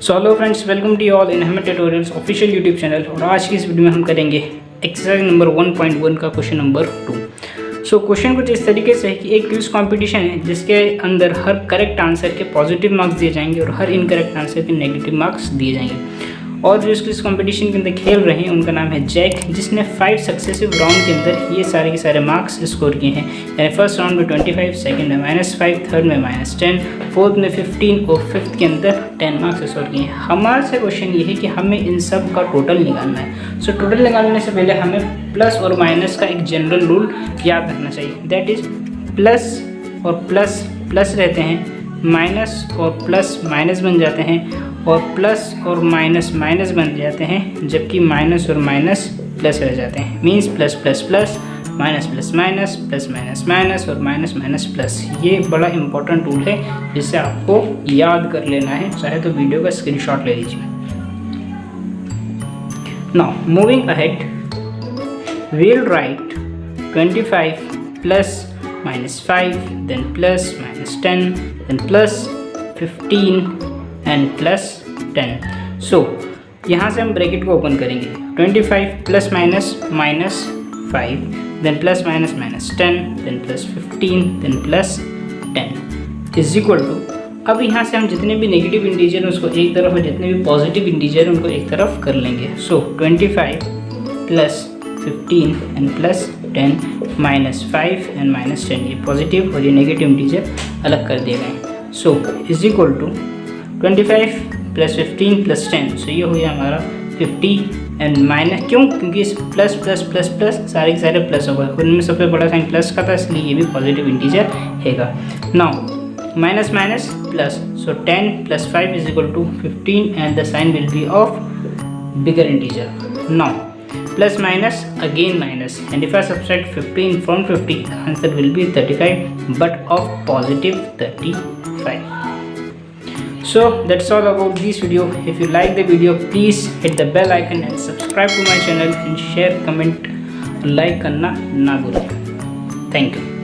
So hello friends, welcome to all in Ahmad tutorials official YouTube channel. और आज की इस वीडियो में हम करेंगे एक्सरसाइज नंबर 1.1 का क्वेश्चन नंबर 2। सो क्वेश्चन कुछ इस तरीके से है कि एक क्विज कंपटीशन है जिसके अंदर हर करेक्ट आंसर के पॉजिटिव मार्क्स दिए जाएंगे और हर इनकरेक्ट आंसर के नेगेटिव मार्क्स दिए जाएंगे। और जो इस क्विज कंपटीशन के अंदर खेल रहे हैं उनका नाम है जैक, जिसने 5 सक्सेसिव राउंड के अंदर ये सारे के सारे मार्क्स स्कोर किए हैं। यानी फर्स्ट राउंड में 25, सेकंड में -5, थर्ड में -10, फोर्थ में 15 और फिफ्थ के अंदर 10 मार्क्स स्कोर किए हैं। हमारे से क्वेश्चन ये है कि हमें इन सब का टोटल निकालना है। सो टोटल निकालने से पहले हमें प्लस और माइनस का एक जनरल रूल याद रखना चाहिए। दैट इज प्लस और प्लस प्लस रहते हैं, माइनस और प्लस माइनस बन जाते हैं, और प्लस और माइनस माइनस बन जाते हैं, जबकि माइनस और माइनस प्लस रह जाते हैं। Means plus plus plus, minus plus minus, plus minus minus और माइनस माइनस प्लस। ये बड़ा इंपॉर्टेंट टूल है जिससे आपको याद कर लेना है। चाहे तो वीडियो का स्क्रीनशॉट ले लीजिए। Now moving ahead, we'll write 25 plus -5, then plus -10, then plus 15 and plus 10। So यहाँ से हम ब्रैकेट को ओपन करेंगे। 25 plus minus -5, then plus minus -10, then plus 15, then plus 10 is equal to, अब यहाँ से हम जितने भी नेगेटिव इंटीजर उसको एक तरफ और जितने भी पॉजिटिव इंटीजर उनको एक तरफ कर लेंगे। सो 25 प्लस 15 एंड प्लस 10 -5 एंड -10, ये पॉजिटिव और ये नेगेटिव इंटीजर अलग कर दिए गए। So is equal to 25 plus 15 plus 10। So ये हो गया हमारा 50 एंड माइनस, क्यों? क्योंकि इस प्लस प्लस प्लस प्लस सारे के सारे प्लस होगा। उनमें सबसे बड़ा साइन प्लस का था, इसलिए ये भी पॉजिटिव इंटीजर हैगा। Now minus minus plus, so 10 plus 5 is equal to 15 and the sign will be of bigger integer. Now plus minus again minus, and if I subtract 15 from 50, the answer will be 35 but of positive 35. So that's all about this video. If you like the video, please hit the bell icon and subscribe to my channel and share, comment, like करना ना भूलें। Thank you.